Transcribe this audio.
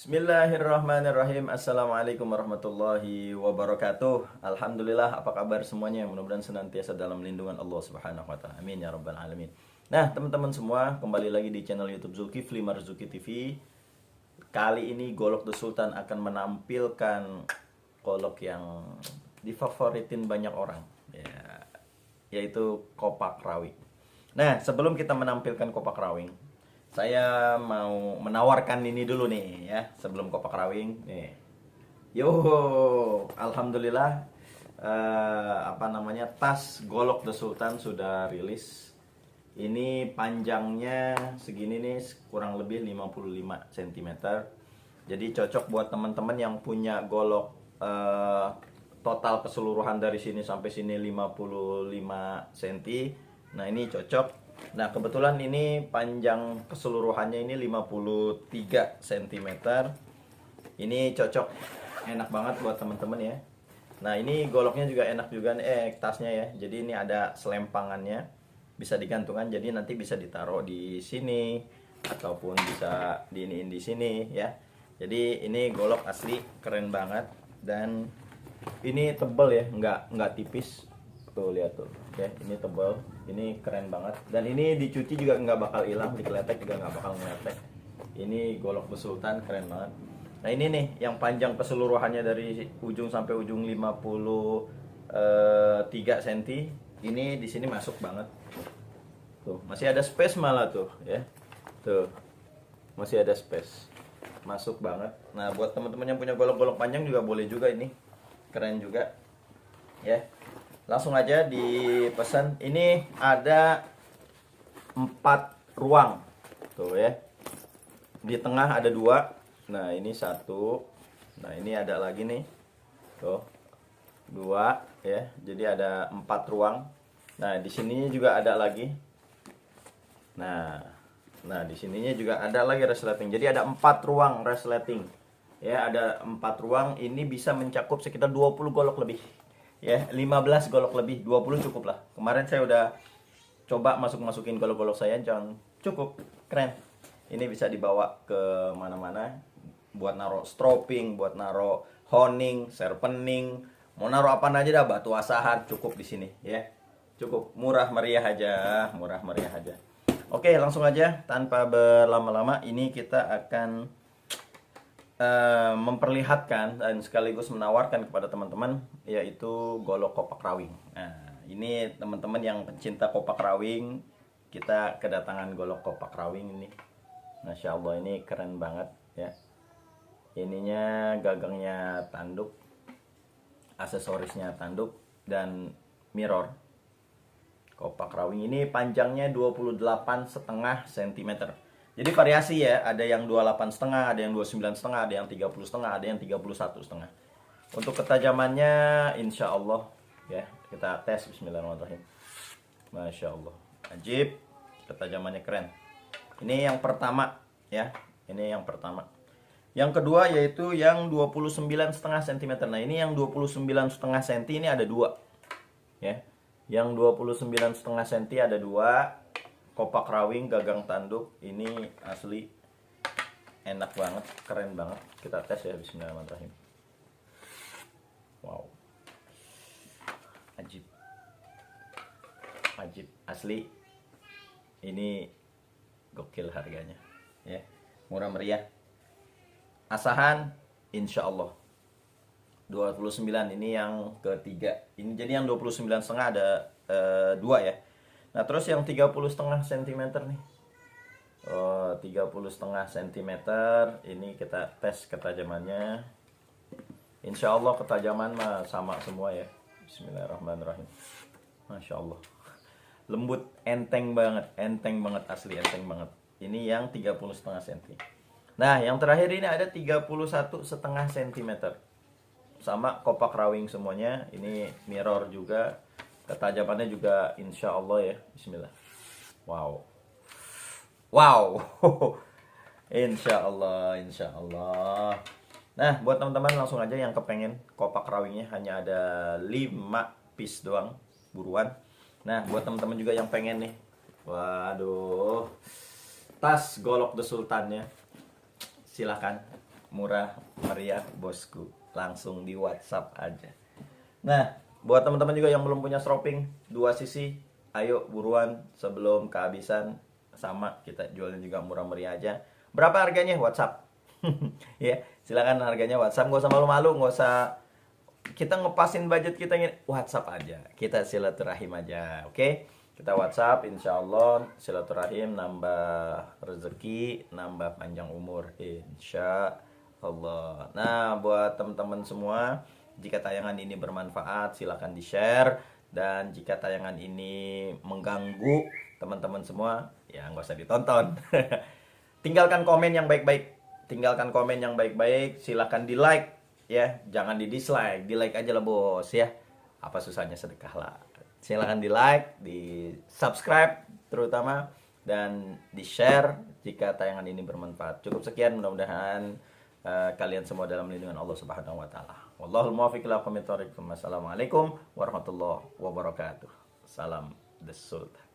Bismillahirrahmanirrahim. Assalamualaikum warahmatullahi wabarakatuh. Alhamdulillah, apa kabar semuanya? Mudah-mudahan senantiasa dalam lindungan Allah Subhanahu wa taala. Amin ya rabbal alamin. Nah, teman-teman semua, kembali lagi di channel YouTube Zulkifli Marzuki TV. Kali ini Golok The Sultan akan menampilkan golok yang difavoritin banyak orang, ya, yaitu kopak rawing. Nah, sebelum kita menampilkan kopak rawing, saya mau menawarkan ini dulu nih ya, sebelum kopak rawing nih. Yo, alhamdulillah, tas Golok The Sultan sudah rilis. Ini panjangnya segini nih, kurang lebih 55 cm. Jadi cocok buat teman-teman yang punya golok total keseluruhan dari sini sampai sini 55 cm. Nah, ini cocok. Nah, kebetulan ini panjang keseluruhannya ini 53 cm. Ini cocok, enak banget buat teman-teman ya. Nah, ini goloknya juga enak juga nih, tasnya ya. Jadi ini ada selempangannya, bisa digantungan, jadi nanti bisa ditaruh di sini ataupun bisa diiniin di sini ya. Jadi ini golok asli keren banget, dan ini tebel ya, nggak tipis. Tuh, lihat tuh ya, ini tebal, ini keren banget, dan ini dicuci juga nggak bakal hilang, dikeletek juga nggak bakal ngeletek. Ini Golok The Sultan keren banget. Nah, ini nih yang panjang keseluruhannya dari ujung sampai ujung 53 cm. Ini di sini masuk banget tuh, masih ada space malah tuh ya, tuh masih ada space, masuk banget. Nah, buat teman-teman yang punya golok-golok panjang juga boleh juga, ini keren juga ya. Langsung aja dipesan. Ini ada 4 ruang tuh ya, di tengah ada 2. Nah, ini 1. Nah, ini ada lagi nih tuh 2 ya, jadi ada 4 ruang. Nah, di sininya juga ada lagi. Nah, di sininya juga ada lagi resleting. Jadi ada 4 ruang resleting ya, ada 4 ruang. Ini bisa mencakup sekitar 20 golok lebih ya, 15 golok lebih, 20 cukup lah. Kemarin saya udah coba masukin golok-golok saya, jangan cukup, keren. Ini bisa dibawa ke mana-mana, buat naro stropping, buat naro honing, serpening, mau naro apa aja dah, batu asahan cukup di sini ya. Cukup murah meriah aja, murah meriah aja. Oke, langsung aja tanpa berlama-lama, ini kita akan memperlihatkan dan sekaligus menawarkan kepada teman-teman, yaitu golok kopak rawing. Nah, ini teman-teman yang pencinta kopak rawing, kita kedatangan golok kopak rawing ini. Masya Allah, ini keren banget ya. Ininya gagangnya tanduk, aksesorisnya tanduk, dan mirror. Kopak rawing ini panjangnya 28,5 cm. Jadi variasi ya, ada yang 28,5, ada yang 29,5, ada yang 30,5, ada yang 31,5. Untuk ketajamannya insya Allah ya, kita tes. Bismillahirrahmanirrahim. Masya Allah, ajib, ketajamannya keren. Ini yang pertama ya, ini yang pertama. Yang kedua yaitu yang 29,5 cm. Nah, ini yang 29,5 cm ini ada 2 ya. Yang 29,5 cm ada 2. Kopak rawing gagang tanduk, ini asli enak banget, keren banget. Kita tes ya, bismillahirrahmanirrahim. Wow, ajib, ajib asli. Ini gokil harganya ya, murah meriah. Asahan insya Allah 29. Ini yang ketiga. Ini jadi yang 29,5 ada 2 ya. Nah, terus yang 30,5 cm nih. 30,5 cm. Ini kita tes ketajamannya. Insya Allah ketajaman mah sama semua ya. Bismillahirrahmanirrahim. Masya Allah. Lembut, enteng banget asli, enteng banget. Ini yang 30,5 cm. Nah, yang terakhir ini ada 31,5 cm. Sama kopak rawing semuanya. Ini mirror juga. Ketajamannya juga insya Allah ya. Bismillah. Wow, wow. Insya Allah, insya Allah. Nah, buat teman-teman langsung aja yang kepengen kopak rawingnya, hanya ada 5 piece doang, buruan. Nah, buat teman-teman juga yang pengen nih, waduh, tas Golok The Sultannya, silahkan murah meriah bosku, langsung di WhatsApp aja. Nah, buat teman-teman juga yang belum punya stroping 2 sisi, ayo buruan sebelum kehabisan. Sama, kita jualnya juga murah meriah aja. Berapa harganya? WhatsApp. Ya, silakan harganya WhatsApp, nggak usah malu-malu, nggak usah kita ngepasin budget kita ini, WhatsApp aja. Kita silaturahim aja, oke? Kita WhatsApp, insya Allah silaturahim, nambah rezeki, nambah panjang umur, insya Allah. Nah, buat teman-teman semua, jika tayangan ini bermanfaat, silakan di-share. Dan jika tayangan ini mengganggu teman-teman semua, ya nggak usah ditonton. Tinggalkan komen yang baik-baik. Tinggalkan komen yang baik-baik, silakan di-like ya, jangan di-dislike, di-like aja lah bos ya. Apa susahnya sedekah lah. Silakan di-like, di-subscribe terutama, dan di-share jika tayangan ini bermanfaat. Cukup sekian, mudah-mudahan kalian semua dalam lindungan Allah Subhanahu wa taala. Wallahul muwaffiq ila aqwamit thoriq. Wassalamualaikum warahmatullahi wabarakatuh. Salam The Sultan.